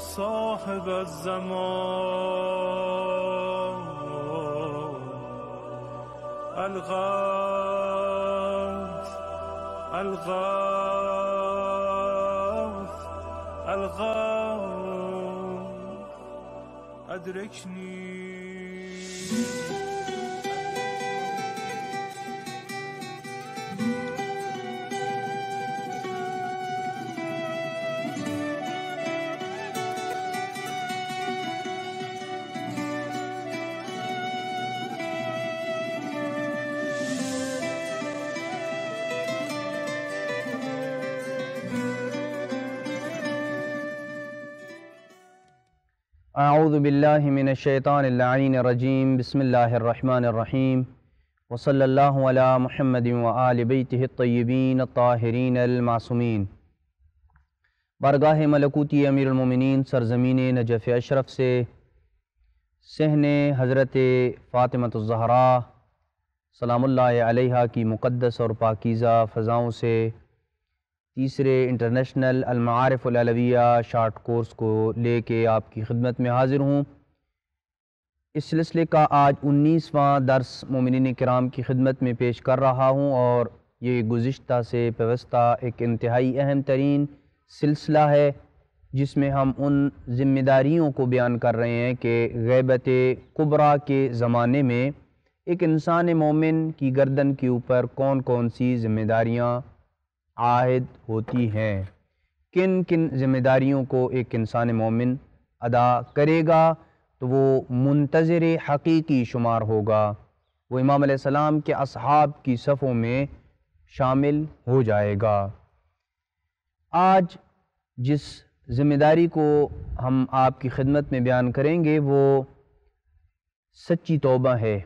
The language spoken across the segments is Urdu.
صاحب الزمان الغوث الغوث الغوث أدركني. اعوذ باللہ من الشیطان اللعین الرجیم. بسم اللہ الرحمن الرحیم. وصلی اللہ علی محمد وآل بیتہ الطیبین الطاہرین المعصومین. بارگاہ ملکوتی امیر المومنین سرزمین نجف اشرف سے صحن حضرت فاطمۃ الزہراء سلام اللہ علیہا کی مقدس اور پاکیزہ فضاؤں سے تیسرے انٹرنیشنل المعارف العلویہ شارٹ کورس کو لے کے آپ کی خدمت میں حاضر ہوں. اس سلسلے کا آج 19واں درس مومنین کرام کی خدمت میں پیش کر رہا ہوں، اور یہ گزشتہ سے پیوستہ ایک انتہائی اہم ترین سلسلہ ہے جس میں ہم ان ذمہ داریوں کو بیان کر رہے ہیں کہ غیبت کبریٰ کے زمانے میں ایک انسان مومن کی گردن کے اوپر کون کون سی ذمہ داریاں عائد ہوتی ہیں، کن کن ذمہ داریوں کو ایک انسان مومن ادا کرے گا تو وہ منتظر حقیقی شمار ہوگا، وہ امام علیہ السلام کے اصحاب کی صفوں میں شامل ہو جائے گا. آج جس ذمہ داری کو ہم آپ کی خدمت میں بیان کریں گے وہ سچی توبہ ہے.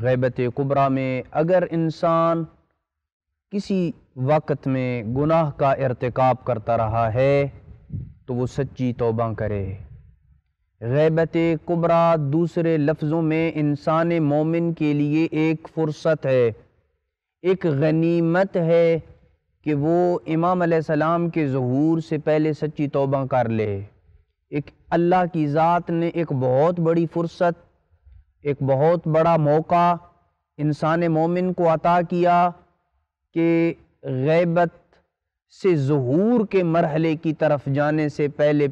غیبت کبریٰ میں اگر انسان کسی وقت میں گناہ کا ارتکاب کرتا رہا ہے تو وہ سچی توبہ کرے. غیبت کبریٰ دوسرے لفظوں میں انسان مومن کے لیے ایک فرصت ہے، ایک غنیمت ہے کہ وہ امام علیہ السلام کے ظہور سے پہلے سچی توبہ کر لے. ایک اللہ کی ذات نے ایک بہت بڑی فرصت، ایک بہت بڑا موقع انسان مومن کو عطا کیا کہ غیبت سے ظہور کے مرحلے کی طرف جانے سے پہلے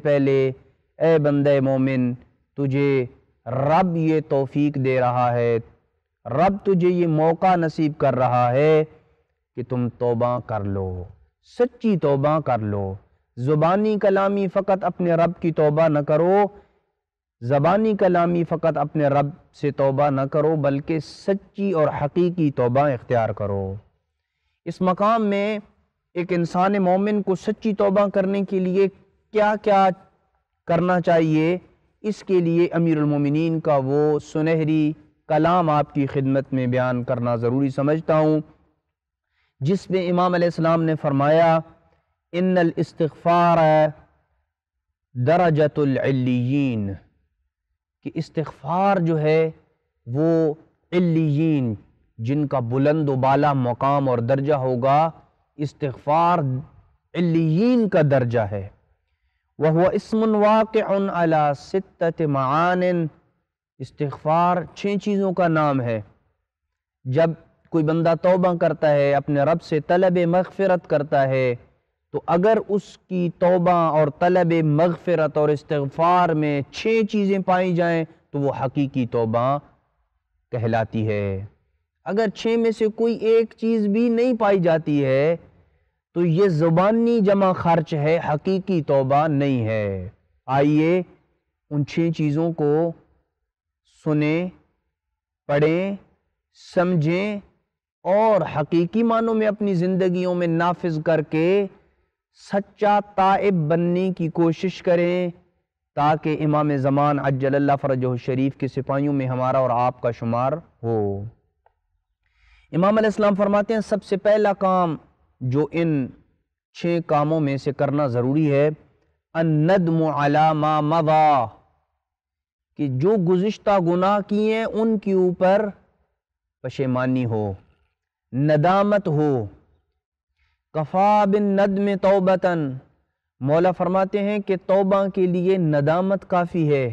اے بندہ مومن تجھے رب یہ توفیق دے رہا ہے، رب تجھے یہ موقع نصیب کر رہا ہے کہ تم توبہ کر لو، سچی توبہ کر لو. زبانی کلامی فقط اپنے رب کی توبہ نہ کرو، زبانی کلامی فقط اپنے رب سے توبہ نہ کرو، بلکہ سچی اور حقیقی توبہ اختیار کرو. اس مقام میں ایک انسان مومن کو سچی توبہ کرنے کے لیے کیا کیا کرنا چاہیے، اس کے لیے امیر المومنین کا وہ سنہری کلام آپ کی خدمت میں بیان کرنا ضروری سمجھتا ہوں، جس میں امام علیہ السلام نے فرمایا ان الاستغفار درجۃ العلیین، کہ استغفار جو ہے وہ علیین جن کا بلند و بالا مقام اور درجہ ہوگا، استغفار علیین کا درجہ ہے. وَهُوَ اسْمٌ وَاقِعٌ عَلَى 6 معان، استغفار 6 چیزوں کا نام ہے. جب کوئی بندہ توبہ کرتا ہے، اپنے رب سے طلب مغفرت کرتا ہے، تو اگر اس کی توبہ اور طلب مغفرت اور استغفار میں 6 چیزیں پائی جائیں تو وہ حقیقی توبہ کہلاتی ہے. اگر 6 میں سے کوئی ایک چیز بھی نہیں پائی جاتی ہے تو یہ زبانی جمع خرچ ہے، حقیقی توبہ نہیں ہے. آئیے ان 6 چیزوں کو سنیں، پڑھیں، سمجھیں اور حقیقی معنوں میں اپنی زندگیوں میں نافذ کر کے سچا تائب بننے کی کوشش کریں تاکہ امام زمان عجل اللہ فرجہ الشریف کے سپاہیوں میں ہمارا اور آپ کا شمار ہو. امام علیہ السلام فرماتے ہیں سب سے پہلا کام جو ان 6 کاموں میں سے کرنا ضروری ہے، الندم علی ما مضی، کہ جو گزشتہ گناہ کیے ہیں ان کے اوپر پشیمانی ہو، ندامت ہو. کفا بالندم توبتاً مولا فرماتے ہیں کہ توبہ کے لیے ندامت کافی ہے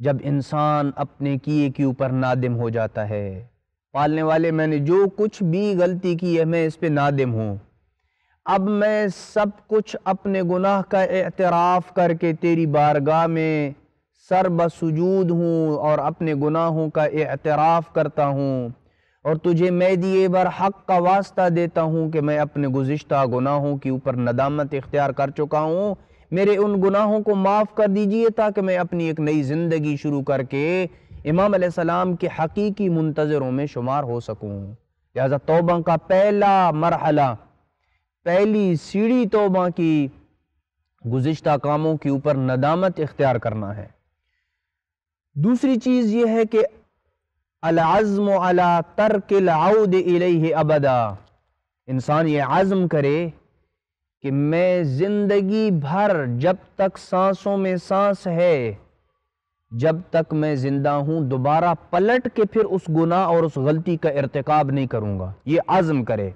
جب انسان اپنے کیے کے اوپر نادم ہو جاتا ہے۔ پالنے والے، میں نے جو کچھ بھی غلطی کی ہے میں اس پہ نادم ہوں، اب میں سب کچھ اپنے گناہ کا اعتراف کر کے تیری بارگاہ میں سر بسجود ہوں اور اپنے گناہوں کا اعتراف کرتا ہوں، اور تجھے میں دیے بر حق کا واسطہ دیتا ہوں کہ میں اپنے گزشتہ گناہوں کے اوپر ندامت اختیار کر چکا ہوں، میرے ان گناہوں کو معاف کر دیجئے تاکہ میں اپنی ایک نئی زندگی شروع کر کے امام علیہ السلام کے حقیقی منتظروں میں شمار ہو سکوں۔ لہذا توبہ کا پہلا مرحلہ، پہلی سیڑھی توبہ کی گزشتہ کاموں کے اوپر ندامت اختیار کرنا ہے۔ دوسری چیز یہ ہے کہ العزم علی ترک العود الیہ ابدا، انسان یہ عزم کرے کہ میں زندگی بھر جب تک سانسوں میں سانس ہے، جب تک میں زندہ ہوں، دوبارہ پلٹ کے پھر اس گناہ اور اس غلطی کا ارتکاب نہیں کروں گا۔ یہ عزم کرے،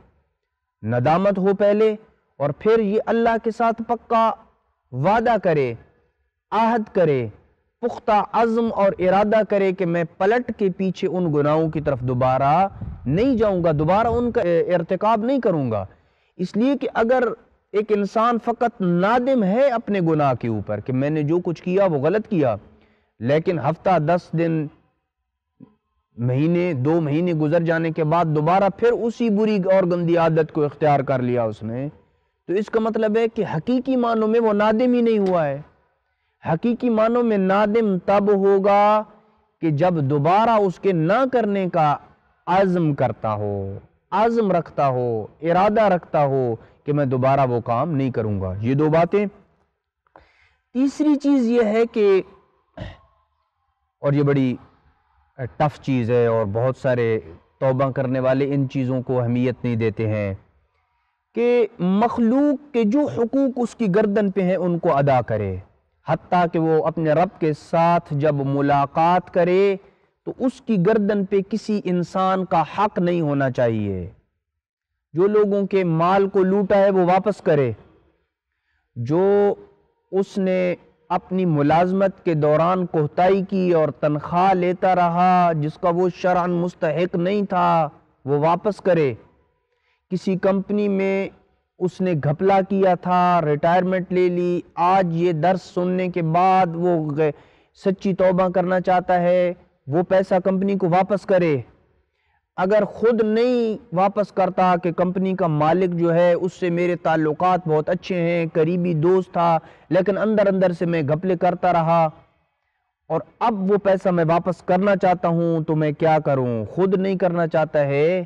ندامت ہو پہلے، اور پھر یہ اللہ کے ساتھ پکا وعدہ کرے، عہد کرے، پختہ عزم اور ارادہ کرے کہ میں پلٹ کے پیچھے ان گناہوں کی طرف دوبارہ نہیں جاؤں گا، دوبارہ ان کا ارتکاب نہیں کروں گا۔ اس لیے کہ اگر ایک انسان فقط نادم ہے اپنے گناہ کے اوپر کہ میں نے جو کچھ کیا وہ غلط کیا، لیکن ہفتہ 10 دن، مہینے 2 مہینے گزر جانے کے بعد دوبارہ پھر اسی بری اور گندی عادت کو اختیار کر لیا اس نے، تو اس کا مطلب ہے کہ حقیقی معنوں میں وہ نادم ہی نہیں ہوا ہے۔ حقیقی معنوں میں نادم تب ہوگا کہ جب دوبارہ اس کے نہ کرنے کا عزم کرتا ہو، عزم رکھتا ہو، ارادہ رکھتا ہو کہ میں دوبارہ وہ کام نہیں کروں گا۔ یہ 2 باتیں۔ تیسری چیز یہ ہے کہ، اور یہ بڑی ٹف چیز ہے اور بہت سارے توبہ کرنے والے ان چیزوں کو اہمیت نہیں دیتے ہیں، کہ مخلوق کے جو حقوق اس کی گردن پہ ہیں ان کو ادا کرے، حتیٰ کہ وہ اپنے رب کے ساتھ جب ملاقات کرے تو اس کی گردن پہ کسی انسان کا حق نہیں ہونا چاہیے۔ جو لوگوں کے مال کو لوٹا ہے وہ واپس کرے، جو اس نے اپنی ملازمت کے دوران کوتاہی کی اور تنخواہ لیتا رہا جس کا وہ شرعاً مستحق نہیں تھا وہ واپس کرے، کسی کمپنی میں اس نے گھپلا کیا تھا، ریٹائرمنٹ لے لی، آج یہ درس سننے کے بعد وہ سچی توبہ کرنا چاہتا ہے، وہ پیسہ کمپنی کو واپس کرے۔ اگر خود نہیں واپس کرتا کہ کمپنی کا مالک جو ہے اس سے میرے تعلقات بہت اچھے ہیں، قریبی دوست تھا، لیکن اندر اندر سے میں گھپلے کرتا رہا اور اب وہ پیسہ میں واپس کرنا چاہتا ہوں تو میں کیا کروں؟ خود نہیں کرنا چاہتا ہے،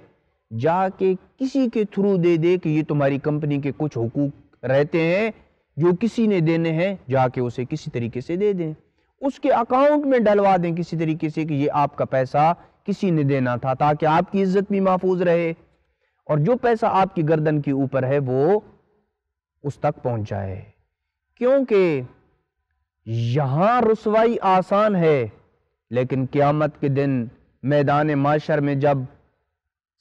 جا کے کسی کے تھرو دے دے کہ یہ تمہاری کمپنی کے کچھ حقوق رہتے ہیں جو کسی نے دینے ہیں، جا کے اسے کسی طریقے سے دے دیں، اس کے اکاؤنٹ میں ڈلوا دیں کسی طریقے سے کہ یہ آپ کا پیسہ کسی نے دینا تھا، تاکہ آپ کی عزت بھی محفوظ رہے اور جو پیسہ آپ کی گردن کے اوپر ہے وہ اس تک پہنچ جائے۔ کیونکہ یہاں رسوائی آسان ہے، لیکن قیامت کے دن میدان معاشر میں جب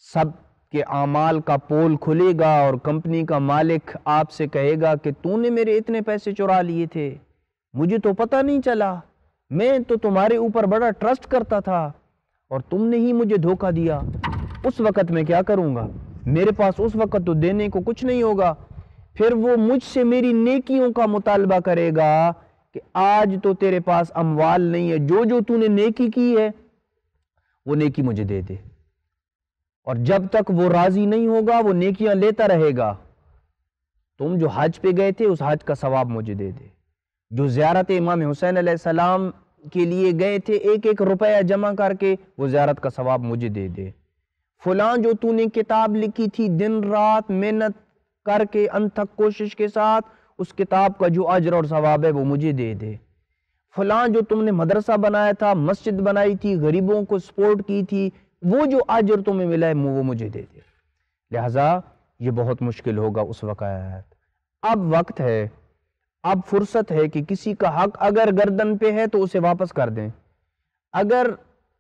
سب کے اعمال کا پول کھلے گا اور کمپنی کا مالک آپ سے کہے گا کہ تو نے میرے اتنے پیسے چرا لیے تھے، مجھے تو پتہ نہیں چلا، میں تو تمہارے اوپر بڑا ٹرسٹ کرتا تھا اور تم نے ہی مجھے دھوکہ دیا، اس وقت میں کیا کروں گا؟ میرے پاس اس وقت تو دینے کو کچھ نہیں ہوگا۔ پھر وہ مجھ سے میری نیکیوں کا مطالبہ کرے گا کہ آج تو تیرے پاس اموال نہیں ہے، جو تو نے نیکی کی ہے وہ نیکی مجھے دے دے، اور جب تک وہ راضی نہیں ہوگا وہ نیکیاں لیتا رہے گا۔ تم جو حج پہ گئے تھے اس حج کا ثواب مجھے دے دے، جو زیارت امام حسین علیہ السلام کے لیے گئے تھے 1 روپیہ جمع کر کے وہ زیارت کا ثواب مجھے دے دے، فلاں جو تو نے کتاب لکھی تھی دن رات محنت کر کے انتھک کوشش کے ساتھ، اس کتاب کا جو اجر اور ثواب ہے وہ مجھے دے دے، فلاں جو تم نے مدرسہ بنایا تھا، مسجد بنائی تھی، غریبوں کو سپورٹ کی تھی، وہ جو اجر تمہیں ملا ہے وہ مجھے دے دے۔ لہٰذا یہ بہت مشکل ہوگا اس وقت۔ اب وقت ہے، اب فرصت ہے کہ کسی کا حق اگر گردن پہ ہے تو اسے واپس کر دیں۔ اگر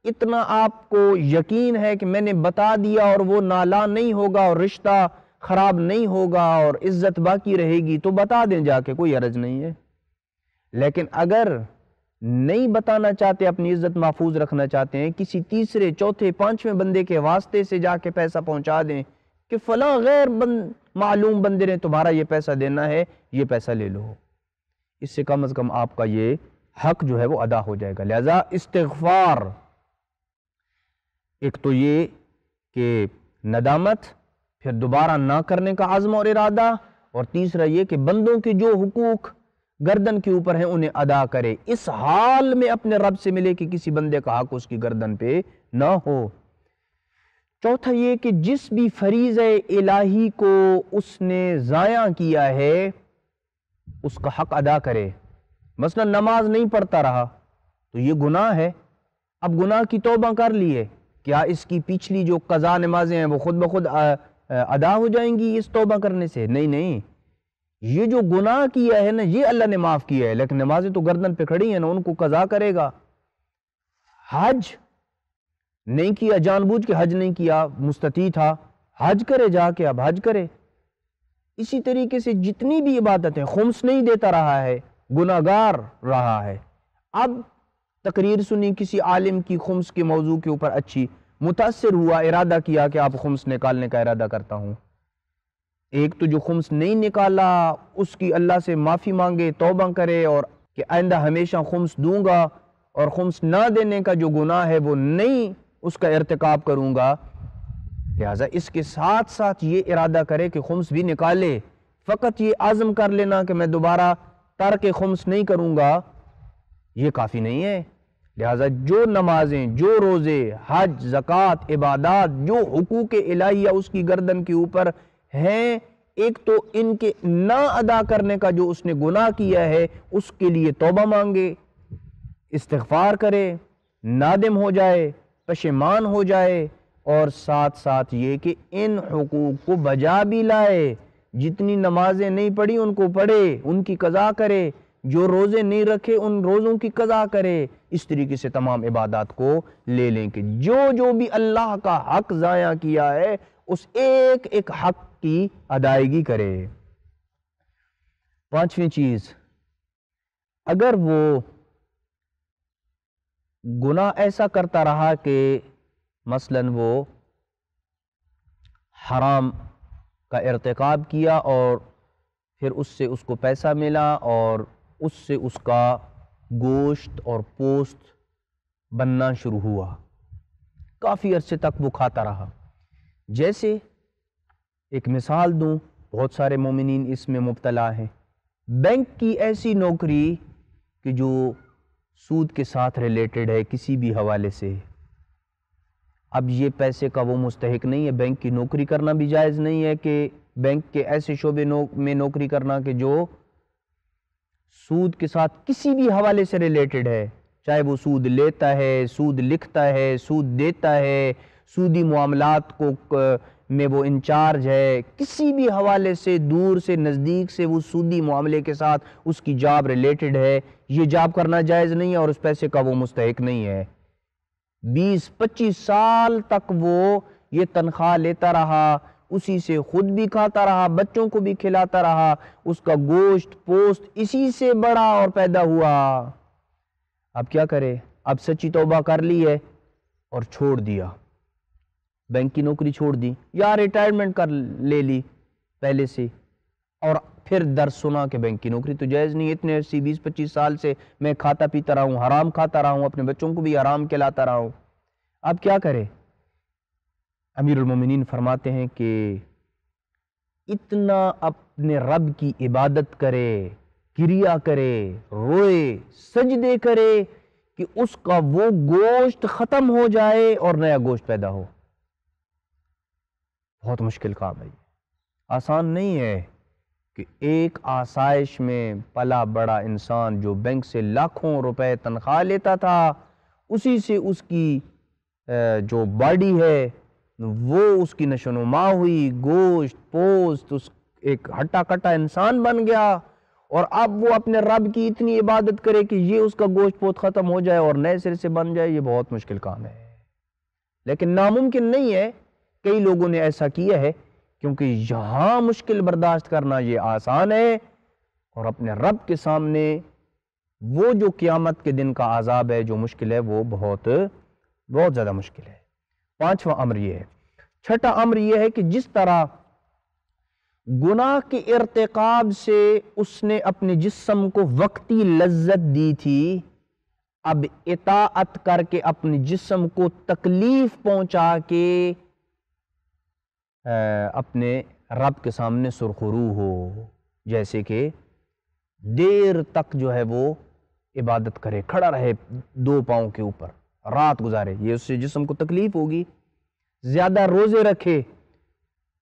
اتنا آپ کو یقین ہے کہ میں نے بتا دیا اور وہ نالا نہیں ہوگا اور رشتہ خراب نہیں ہوگا اور عزت باقی رہے گی تو بتا دیں جا کے، کوئی حرج نہیں ہے۔ لیکن اگر نہیں بتانا چاہتے، اپنی عزت محفوظ رکھنا چاہتے ہیں، کسی تیسرے چوتھے پانچویں بندے کے واسطے سے جا کے پیسہ پہنچا دیں کہ فلاں غیر معلوم بندے نے تمہارا یہ پیسہ دینا ہے، یہ پیسہ لے لو، اس سے کم از کم آپ کا یہ حق جو ہے وہ ادا ہو جائے گا۔ لہذا استغفار، ایک تو یہ کہ ندامت، پھر دوبارہ نہ کرنے کا عزم اور ارادہ، اور تیسرا یہ کہ بندوں کے جو حقوق گردن کے اوپر ہیں انہیں ادا کرے، اس حال میں اپنے رب سے ملے کہ کسی بندے کا حق اس کی گردن پہ نہ ہو۔ چوتھا یہ کہ جس بھی فریضہ الہی کو اس نے ضائع کیا ہے اس کا حق ادا کرے۔ مثلا نماز نہیں پڑھتا رہا تو یہ گناہ ہے، اب گناہ کی توبہ کر لیے، کیا اس کی پچھلی جو قضا نمازیں ہیں وہ خود بخود ادا ہو جائیں گی اس توبہ کرنے سے؟ نہیں، یہ جو گناہ کیا ہے نا یہ اللہ نے معاف کیا ہے، لیکن نمازیں تو گردن پہ کھڑی ہیں نا، ان کو قضا کرے گا۔ حج نہیں کیا، جان بوجھ کے حج نہیں کیا، مستطیع تھا، حج کرے جا کے، اب حج کرے۔ اسی طریقے سے جتنی بھی عبادتیں، خمس نہیں دیتا رہا ہے، گناہگار رہا ہے، اب تقریر سنی کسی عالم کی خمس کے موضوع کے اوپر اچھی، متاثر ہوا، ارادہ کیا کہ آپ خمس نکالنے کا ارادہ کرتا ہوں۔ ایک تو جو خمس نہیں نکالا اس کی اللہ سے معافی مانگے، توبہ کرے، اور کہ آئندہ ہمیشہ خمس دوں گا، اور خمس نہ دینے کا جو گناہ ہے وہ نہیں اس کا ارتکاب کروں گا۔ لہٰذا اس کے ساتھ ساتھ یہ ارادہ کرے کہ خمس بھی نکالے، فقط یہ عزم کر لینا کہ میں دوبارہ ترک خمس نہیں کروں گا یہ کافی نہیں ہے۔ لہٰذا جو نمازیں، جو روزے، حج، زکوٰۃ، عبادات، جو حقوق الہیہ اس کی گردن کے اوپر ہیں، ایک تو ان کے نہ ادا کرنے کا جو اس نے گناہ کیا ہے اس کے لیے توبہ مانگے، استغفار کرے، نادم ہو جائے، پشیمان ہو جائے، اور ساتھ ساتھ یہ کہ ان حقوق کو بجا بھی لائے، جتنی نمازیں نہیں پڑھی ان کو پڑھے، ان کی قضا کرے، جو روزے نہیں رکھے ان روزوں کی قضا کرے، اس طریقے سے تمام عبادات کو لے لیں کہ جو بھی اللہ کا حق ضائع کیا ہے اس ایک ایک حق کی ادائیگی کرے۔ پانچویں چیز، اگر وہ گناہ ایسا کرتا رہا کہ مثلاً وہ حرام کا ارتکاب کیا اور پھر اس سے اس کو پیسہ ملا اور اس سے اس کا گوشت اور پوست بننا شروع ہوا، کافی عرصے تک وہ کھاتا رہا۔ جیسے ایک مثال دوں، بہت سارے مومنین اس میں مبتلا ہیں، بینک کی ایسی نوکری کہ جو سود کے ساتھ ریلیٹڈ ہے کسی بھی حوالے سے، اب یہ پیسے کا وہ مستحق نہیں ہے، بینک کی نوکری کرنا بھی جائز نہیں ہے کہ بینک کے ایسے شعبے میں نوکری کرنا کہ جو سود کے ساتھ کسی بھی حوالے سے ریلیٹڈ ہے، چاہے وہ سود لیتا ہے، سود لکھتا ہے، سود دیتا ہے، سودی معاملات کو میں وہ انچارج ہے، کسی بھی حوالے سے دور سے نزدیک سے وہ سودی معاملے کے ساتھ اس کی جاب ریلیٹڈ ہے، یہ جاب کرنا جائز نہیں ہے اور اس پیسے کا وہ مستحق نہیں ہے۔ 20-25 سال تک وہ یہ تنخواہ لیتا رہا، اسی سے خود بھی کھاتا رہا، بچوں کو بھی کھلاتا رہا، اس کا گوشت پوست اسی سے بڑا اور پیدا ہوا۔ اب کیا کرے؟ اب سچی توبہ کر لی ہے اور چھوڑ دیا، بینک کی نوکری چھوڑ دی یا ریٹائرمنٹ کر لے لی پہلے سے، اور پھر درس سنا کہ بینک کی نوکری تو جائز نہیں، اتنے 20-25 سال سے میں کھاتا پیتا رہا ہوں، حرام کھاتا رہا ہوں، اپنے بچوں کو بھی حرام کھلاتا رہا ہوں۔ اب کیا کرے؟ امیر المومنین فرماتے ہیں کہ اتنا اپنے رب کی عبادت کرے، کریا کرے، روئے، سجدے کرے کہ اس کا وہ گوشت ختم ہو جائے اور نیا گوشت پیدا ہو۔ بہت مشکل کام ہے، آسان نہیں ہے کہ ایک آسائش میں پلا بڑا انسان جو بینک سے لاکھوں روپے تنخواہ لیتا تھا، اسی سے اس کی جو باڈی ہے وہ اس کی نشو و نما ہوئی، گوشت پوست، اس ایک ہٹا کٹا انسان بن گیا، اور اب وہ اپنے رب کی اتنی عبادت کرے کہ یہ اس کا گوشت پوست ختم ہو جائے اور نئے سرے سے بن جائے، یہ بہت مشکل کام ہے، لیکن ناممکن نہیں ہے۔ کئی لوگوں نے ایسا کیا ہے کیونکہ یہاں مشکل برداشت کرنا یہ آسان ہے، اور اپنے رب کے سامنے وہ جو قیامت کے دن کا عذاب ہے جو مشکل ہے وہ بہت زیادہ مشکل ہے۔ پانچواں امر یہ ہے۔ چھٹا امر یہ ہے کہ جس طرح گناہ کے ارتکاب سے اس نے اپنے جسم کو وقتی لذت دی تھی، اب اطاعت کر کے اپنے جسم کو تکلیف پہنچا کے اپنے رب کے سامنے سرخرو ہو، جیسے کہ دیر تک جو ہے وہ عبادت کرے، کھڑا رہے دو پاؤں کے اوپر، رات گزارے، یہ اس سے جسم کو تکلیف ہوگی۔ زیادہ روزے رکھے،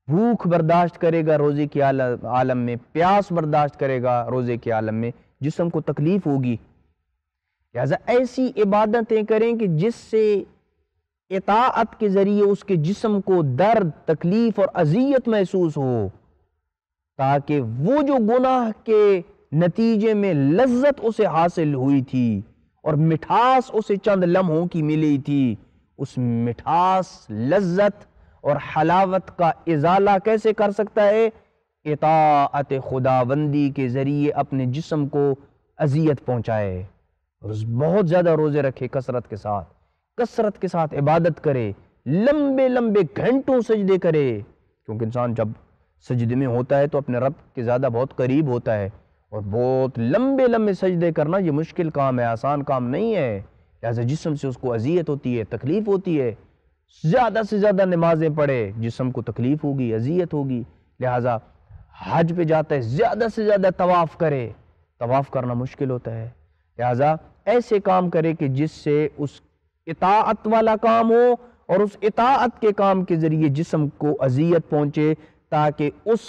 بھوک برداشت کرے گا روزے کے عالم میں، پیاس برداشت کرے گا روزے کے عالم میں، جسم کو تکلیف ہوگی۔ لہذا ایسی عبادتیں کریں کہ جس سے اطاعت کے ذریعے اس کے جسم کو درد، تکلیف اور اذیت محسوس ہو، تاکہ وہ جو گناہ کے نتیجے میں لذت اسے حاصل ہوئی تھی اور مٹھاس اسے چند لمحوں کی ملی تھی، اس مٹھاس، لذت اور حلاوت کا ازالہ کیسے کر سکتا ہے؟ اطاعت خداوندی کے ذریعے اپنے جسم کو اذیت پہنچائے، اور بہت زیادہ روزے رکھے، کثرت کے ساتھ عبادت کرے، لمبے لمبے گھنٹوں سجدے کرے، کیونکہ انسان جب سجدے میں ہوتا ہے تو اپنے رب کے زیادہ بہت قریب ہوتا ہے، اور بہت لمبے لمبے سجدے کرنا یہ مشکل کام ہے، آسان کام نہیں ہے۔ لہذا جسم سے اس کو اذیت ہوتی ہے، تکلیف ہوتی ہے، زیادہ سے زیادہ نمازیں پڑھے، جسم کو تکلیف ہوگی، اذیت ہوگی۔ لہذا حج پہ جاتا ہے، زیادہ سے زیادہ طواف کرے، طواف کرنا مشکل ہوتا ہے، لہذا ایسے کام کرے کہ جس سے اس اطاعت والا کام ہو، اور اس اطاعت کے کام کے ذریعے جسم کو اذیت پہنچے، تاکہ اس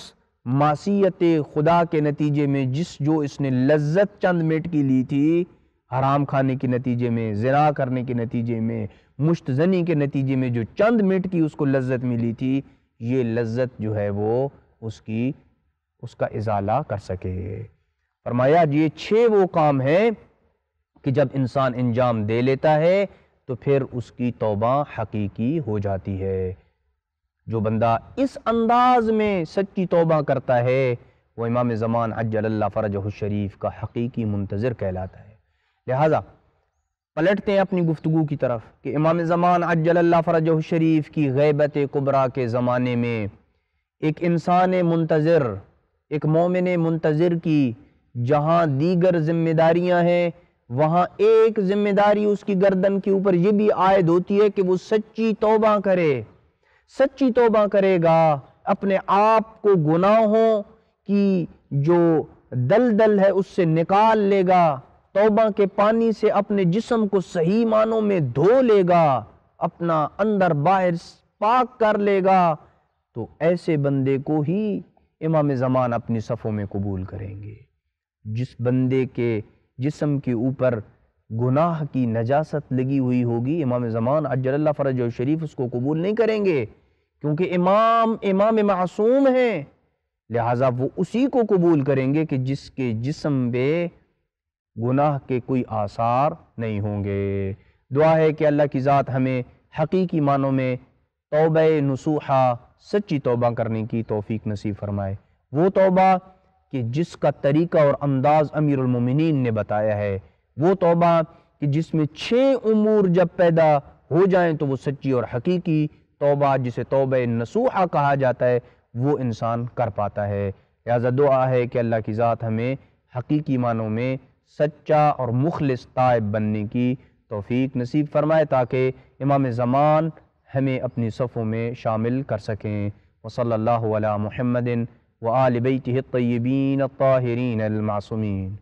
معصیت خدا کے نتیجے میں جو اس نے لذت چند منٹ کی لی تھی، حرام کھانے کے نتیجے میں، زنا کرنے کے نتیجے میں، مشت زنی کے نتیجے میں جو چند منٹ کی اس کو لذت ملی تھی، یہ لذت جو ہے وہ اس کا ازالہ کر سکے۔ فرمایا یہ 6 وہ کام ہیں کہ جب انسان انجام دے لیتا ہے تو پھر اس کی توبہ حقیقی ہو جاتی ہے۔ جو بندہ اس انداز میں سچی توبہ کرتا ہے وہ امام زمان عجل اللہ فرجہ الشریف کا حقیقی منتظر کہلاتا ہے۔ لہذا پلٹتے ہیں اپنی گفتگو کی طرف کہ امام زمان عجل اللہ فرجہ الشریف کی غیبت کبریٰ کے زمانے میں ایک انسان منتظر، ایک مومن منتظر کی جہاں دیگر ذمہ داریاں ہیں، وہاں ایک ذمہ داری اس کی گردن کے اوپر یہ بھی عائد ہوتی ہے کہ وہ سچی توبہ کرے۔ سچی توبہ کرے گا، اپنے آپ کو گناہوں کی جو دلدل ہے اس سے نکال لے گا، توبہ کے پانی سے اپنے جسم کو صحیح معنوں میں دھو لے گا، اپنا اندر باہر پاک کر لے گا، تو ایسے بندے کو ہی امام زمان اپنی صفوں میں قبول کریں گے۔ جس بندے کے جسم کے اوپر گناہ کی نجاست لگی ہوئی ہوگی، امام زمان عجل اللہ فرجہ الشریف اس کو قبول نہیں کریں گے، کیونکہ امام معصوم ہیں، لہٰذا وہ اسی کو قبول کریں گے کہ جس کے جسم پہ گناہ کے کوئی آثار نہیں ہوں گے۔ دعا ہے کہ اللہ کی ذات ہمیں حقیقی معنوں میں توبہ نصوحہ، سچی توبہ کرنے کی توفیق نصیب فرمائے، وہ توبہ کہ جس کا طریقہ اور انداز امیر المومنین نے بتایا ہے، وہ توبہ کہ جس میں 6 امور جب پیدا ہو جائیں تو وہ سچی اور حقیقی توبہ، جسے توبہ نصوحہ کہا جاتا ہے، وہ انسان کر پاتا ہے۔ لہذا دعا ہے کہ اللہ کی ذات ہمیں حقیقی معنوں میں سچا اور مخلص تائب بننے کی توفیق نصیب فرمائے، تاکہ امام زمان ہمیں اپنی صفوں میں شامل کر سکیں۔ وصلی اللہ علی محمد وآل بیتہ الطیبین الطاہرین المعصومین۔